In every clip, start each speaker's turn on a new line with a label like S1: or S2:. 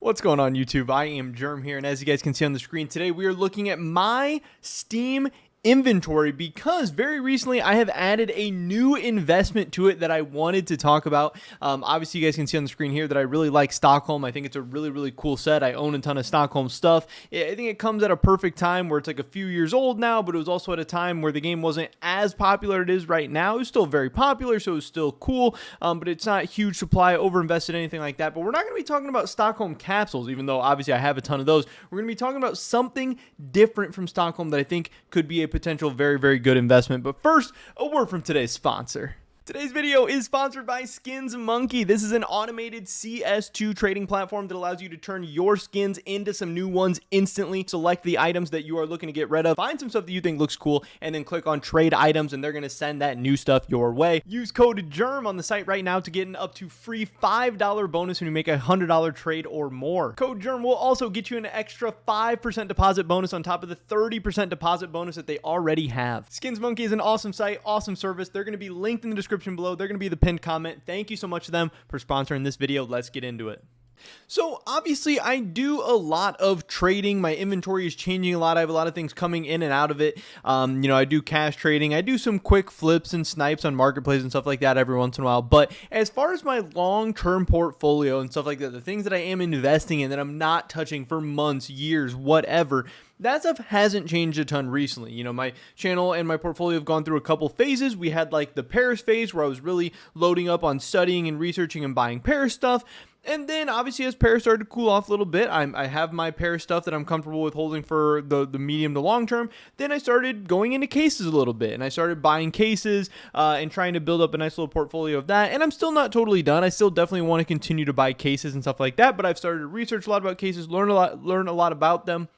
S1: What's going on, YouTube? I am Germ here, and as you guys can see on the screen today, we are looking at my Steam inventory because very recently I have added a new investment to it that I wanted to talk about. Obviously, you guys can see on the screen here that I really like Stockholm. I think it's a really cool set. I own a ton of Stockholm stuff. I think it comes at a perfect time where it's like a few years old now, but it was also at a time where the game wasn't as popular as it is right now. It was still very popular, so it was still cool, but it's not huge supply, overinvested, anything like that. But we're not going to be talking about Stockholm capsules, even though obviously I have a ton of those. We're going to be talking about something different from Stockholm that I think could be a potential very good investment. But first, a word from today's sponsor. Today's video is sponsored by Skins Monkey. This is an automated CS2 trading platform that allows you to turn your skins into some new ones instantly. Select the items that you are looking to get rid of, find some stuff that you think looks cool, and then click on trade items, and they're going to send that new stuff your way. Use code GERM on the site right now to get an up to free $5 bonus when you make a $100 trade or more. Code GERM will also get you an extra 5% deposit bonus on top of the 30% deposit bonus that they already have. Skins Monkey is an awesome site, awesome service. They're going to be linked in the description below. They're going to be the pinned comment. Thank you so much to them for sponsoring this video. Let's get into it. So obviously I do a lot of trading. My inventory is changing a lot. I have a lot of things coming in and out of it. I do cash trading. I do some quick flips and snipes on marketplace and stuff like that every once in a while. But as far as my long-term portfolio and stuff like that, the things that I am investing in that I'm not touching for months, years, whatever, that stuff hasn't changed a ton recently. You know, my channel and my portfolio have gone through a couple phases. We had like the Paris phase where I was really loading up on studying and researching and buying Paris stuff. And then obviously as Paris started to cool off a little bit, I have my Paris stuff that I'm comfortable with holding for the medium to long term. Then I started going into cases a little bit, and I started buying cases and trying to build up a nice little portfolio of that. And I'm still not totally done. I still definitely want to continue to buy cases and stuff like that, but I've started to research a lot about cases, learn a lot about them,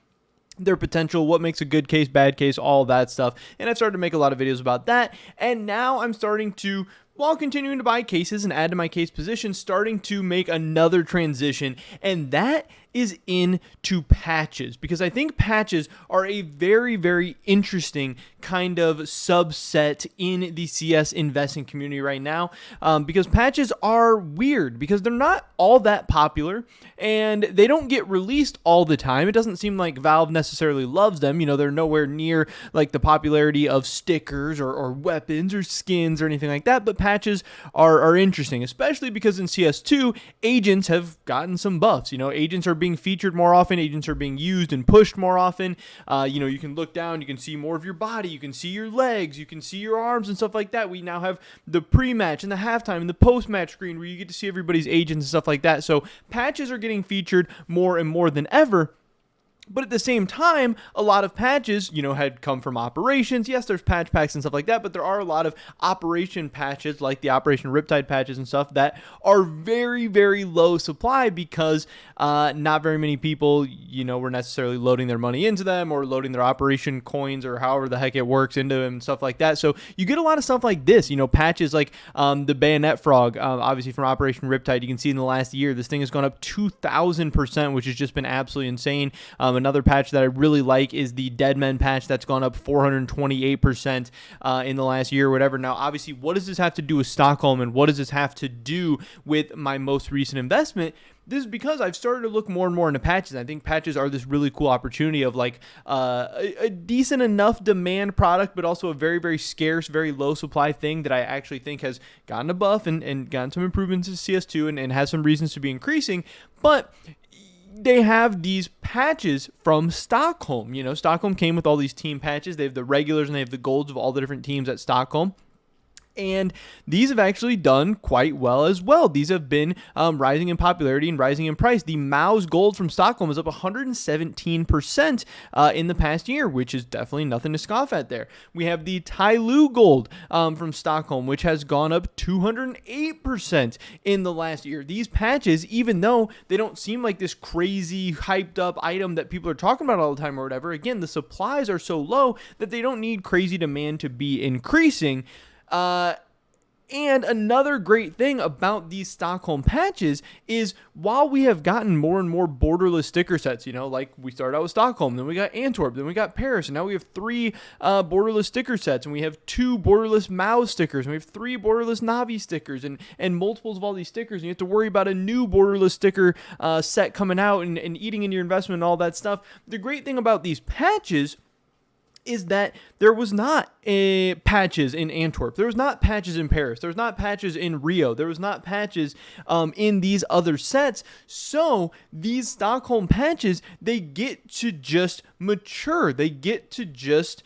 S1: their potential, what makes a good case, bad case, all that stuff. And I've started to make a lot of videos about that. And now I'm starting to, while continuing to buy cases and add to my case position, starting to make another transition, and that is into patches, because I think patches are a very interesting kind of subset in the CS investing community right now, because patches are weird because they're not all that popular and they don't get released all the time. It doesn't seem like Valve necessarily loves them. You know, they're nowhere near like the popularity of stickers or weapons or skins or anything like that, but patches are interesting, especially because in CS2 agents have gotten some buffs. You know, agents are being featured more often, agents are being used and pushed more often. You can look down, you can see more of your body, you can see your legs, you can see your arms and stuff like that. We now have the pre-match and the halftime and the post-match screen where you get to see everybody's agents and stuff like that. So patches are getting featured more and more than ever. But at the same time, a lot of patches, had come from operations. Yes, there's patch packs and stuff like that, but there are a lot of operation patches, like the Operation Riptide patches and stuff, that are very low supply because not very many people, were necessarily loading their money into them or loading their operation coins or however the heck it works into them and stuff like that. So you get a lot of stuff like this, patches like the Bayonet Frog, obviously from Operation Riptide. You can see in the last year, this thing has gone up 2,000%, which has just been absolutely insane. Another patch that I really like is the Deadmen patch that's gone up 428% in the last year or whatever. Now, obviously, what does this have to do with Stockholm, and what does this have to do with my most recent investment? This is because I've started to look more and more into patches. I think patches are this really cool opportunity of like a decent enough demand product, but also a very scarce, very low supply thing that I actually think has gotten a buff and gotten some improvements to CS2 and has some reasons to be increasing. But they have these patches from Stockholm. Stockholm came with all these team patches. They have the regulars and they have the golds of all the different teams at Stockholm. And these have actually done quite well as well. These have been rising in popularity and rising in price. The Maus Gold from Stockholm is up 117% in the past year, which is definitely nothing to scoff at there. We have the Tyloo Gold from Stockholm, which has gone up 208% in the last year. These patches, even though they don't seem like this crazy hyped up item that people are talking about all the time or whatever, again, the supplies are so low that they don't need crazy demand to be increasing. And another great thing about these Stockholm patches is while we have gotten more and more borderless sticker sets, like we started out with Stockholm, then we got Antwerp, then we got Paris, and now we have 3 borderless sticker sets, and we have 2 borderless Mao stickers, and we have 3 borderless Navi stickers, and multiples of all these stickers, and you have to worry about a new borderless sticker set coming out and eating in your investment and all that stuff. The great thing about these patches is that there was not patches in Antwerp. There was not patches in Paris. There was not patches in Rio. There was not patches in these other sets. So these Stockholm patches, they get to just mature. They get to just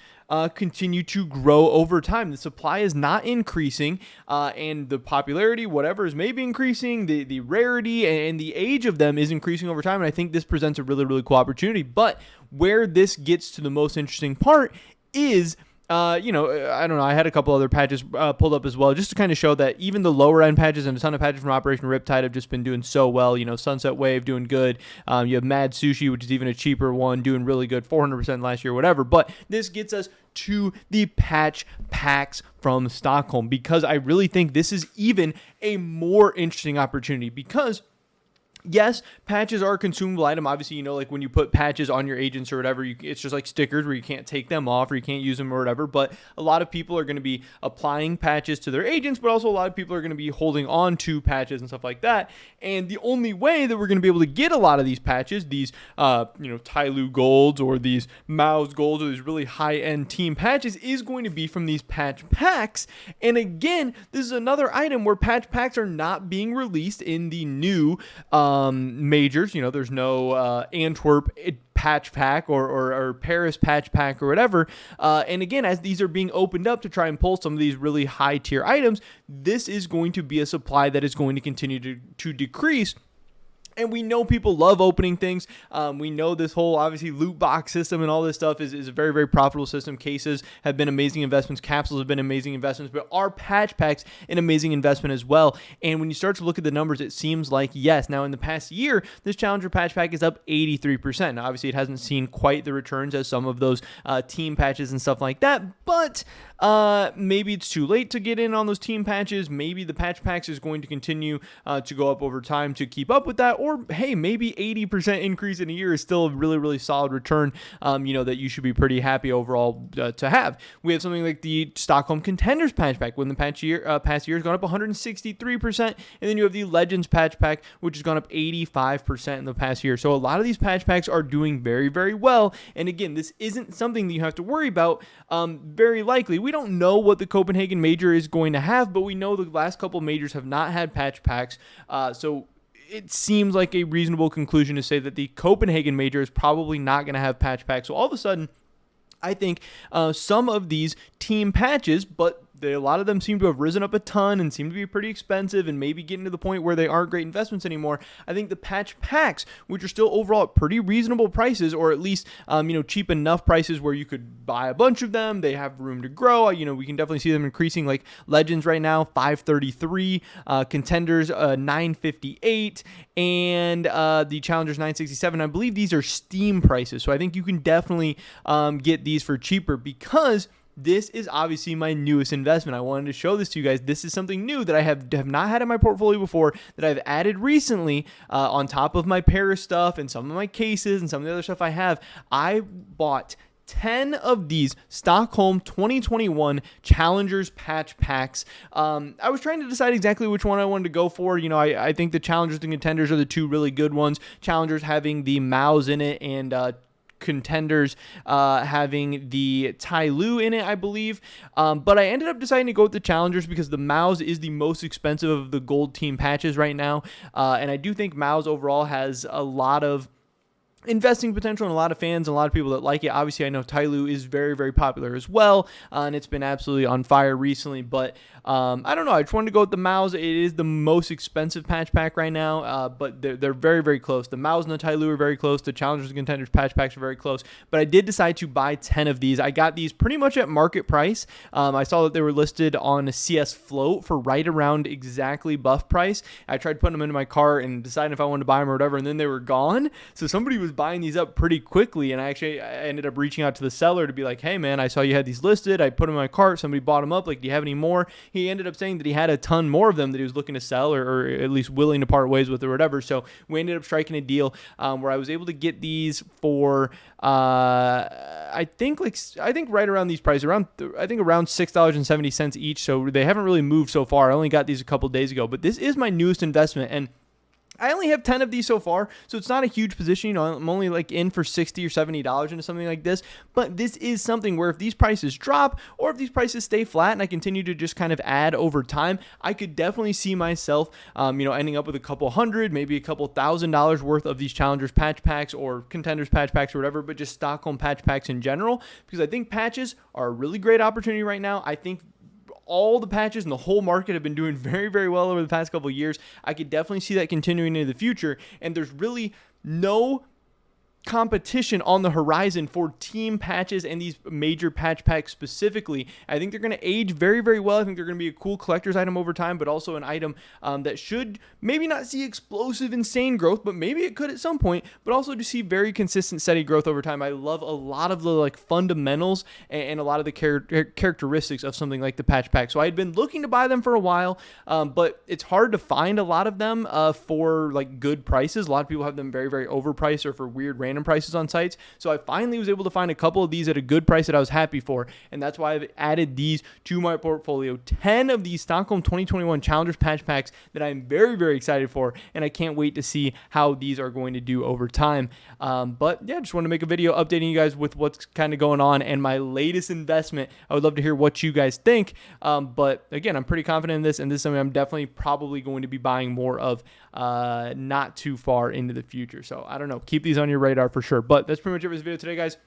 S1: continue to grow over time. The supply is not increasing, and the popularity, whatever, is maybe increasing. The rarity and the age of them is increasing over time, and I think this presents a really, really cool opportunity. But where this gets to the most interesting part is I don't know. I had a couple other patches pulled up as well, just to kind of show that even the lower end patches and a ton of patches from Operation Riptide have just been doing so well. Sunset Wave doing good. You have Mad Sushi, which is even a cheaper one, doing really good, 400% last year, whatever. But this gets us to the patch packs from Stockholm, because I really think this is even a more interesting opportunity, because yes, patches are a consumable item. Obviously, like when you put patches on your agents or whatever, it's just like stickers where you can't take them off or you can't use them or whatever. But a lot of people are going to be applying patches to their agents, but also a lot of people are going to be holding on to patches and stuff like that. And the only way that we're going to be able to get a lot of these patches, these, Tyloo Golds or these Mao's Golds or these really high-end team patches, is going to be from these patch packs. And again, this is another item where patch packs are not being released in the new majors. There's no Antwerp patch pack or Paris patch pack or whatever. And again, as these are being opened up to try and pull some of these really high tier items, this is going to be a supply that is going to continue to decrease. And we know people love opening things. We know this whole, obviously, loot box system and all this stuff is a very, very profitable system. Cases have been amazing investments. Capsules have been amazing investments. But are patch packs an amazing investment as well? And when you start to look at the numbers, it seems like yes. Now, in the past year, this Challenger patch pack is up 83%. Now, obviously, it hasn't seen quite the returns as some of those team patches and stuff like that. But maybe it's too late to get in on those team patches. Maybe the patch packs is going to continue to go up over time to keep up with that. Or, hey, maybe 80% increase in a year is still a really, really solid return, that you should be pretty happy overall to have. We have something like the Stockholm Contenders patch pack, when the past year has gone up 163%. And then you have the Legends patch pack, which has gone up 85% in the past year. So a lot of these patch packs are doing very, very well. And again, this isn't something that you have to worry about. Very likely, we don't know what the Copenhagen Major is going to have, but we know the last couple majors have not had patch packs. So it seems like a reasonable conclusion to say that the Copenhagen Major is probably not going to have patch packs. So all of a sudden, I think some of these team patches, but a lot of them seem to have risen up a ton and seem to be pretty expensive and maybe getting to the point where they aren't great investments anymore. I think the patch packs, which are still overall at pretty reasonable prices, or at least cheap enough prices where you could buy a bunch of them, they have room to grow. We can definitely see them increasing, like Legends right now, 533, Contenders 958, and the Challengers 967. I believe these are Steam prices, so I think you can definitely get these for cheaper, because this is obviously my newest investment. I wanted to show this to you guys. This is something new that I have not had in my portfolio before, that I've added recently on top of my Paris stuff and some of my cases and some of the other stuff I have. I bought 10 of these Stockholm 2021 Challengers patch packs. I was trying to decide exactly which one I wanted to go for. I think the Challengers and Contenders are the two really good ones. Challengers having the Maos in it, and Contenders having the Tyloo in it, I believe. But I ended up deciding to go with the Challengers because the Maos is the most expensive of the gold team patches right now. And I do think Maos overall has a lot of investing potential and a lot of fans and a lot of people that like it. Obviously, I know Tyloo is very, very popular as well, and it's been absolutely on fire recently. But I don't know. I just wanted to go with the Maos. It is the most expensive patch pack right now, but they're very, very close. The Maos and the Tyloo are very close. The Challengers and Contenders patch packs are very close. But I did decide to buy 10 of these. I got these pretty much at market price. I saw that they were listed on a CS Float for right around exactly buff price. I tried putting them into my cart and deciding if I wanted to buy them or whatever, and then they were gone. So somebody was buying these up pretty quickly, and I ended up reaching out to the seller to be like, hey man, I saw you had these listed, I put them in my cart, somebody bought them up, like, do you have any more? He ended up saying that he had a ton more of them that he was looking to sell, or at least willing to part ways with or whatever. So we ended up striking a deal where I was able to get these for I think right around these prices, around $6.70 each. So they haven't really moved so far. I only got these a couple days ago, but this is my newest investment, and I only have 10 of these so far, so it's not a huge position. You know, I'm only like in for $60 or $70 into something like this, but this is something where if these prices drop or if these prices stay flat and I continue to just kind of add over time, I could definitely see myself, ending up with a couple hundred, maybe a couple $1,000 worth of these Challengers patch packs or Contenders patch packs or whatever, but just Stockholm patch packs in general, because I think patches are a really great opportunity right now. I think all the patches in the whole market have been doing very, very well over the past couple of years. I could definitely see that continuing into the future, and there's really no competition on the horizon for team patches and these major patch packs specifically. I think they're going to age very, very well. I think they're going to be a cool collector's item over time, but also an item that should maybe not see explosive, insane growth, but maybe it could at some point, but also to see very consistent, steady growth over time. I love a lot of the like fundamentals and a lot of the characteristics of something like the patch pack. So I had been looking to buy them for a while, but it's hard to find a lot of them for like good prices. A lot of people have them very, very overpriced or for weird random prices on sites. So I finally was able to find a couple of these at a good price that I was happy for, and that's why I've added these to my portfolio. 10 of these Stockholm 2021 Challengers patch packs that I'm very, very excited for, and I can't wait to see how these are going to do over time. But yeah, just want to make a video updating you guys with what's kind of going on and my latest investment. I would love to hear what you guys think. But again, I'm pretty confident in this, and this is something I'm definitely probably going to be buying more of not too far into the future. So I don't know, keep these on your radar for sure. But that's pretty much it for this video today, guys.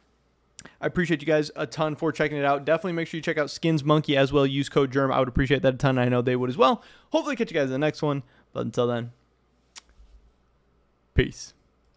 S1: I appreciate you guys a ton for checking it out. Definitely make sure you check out Skins Monkey as well. Use code GERM. I would appreciate that a ton. I know they would as well. Hopefully catch you guys in the next one. But until then, peace.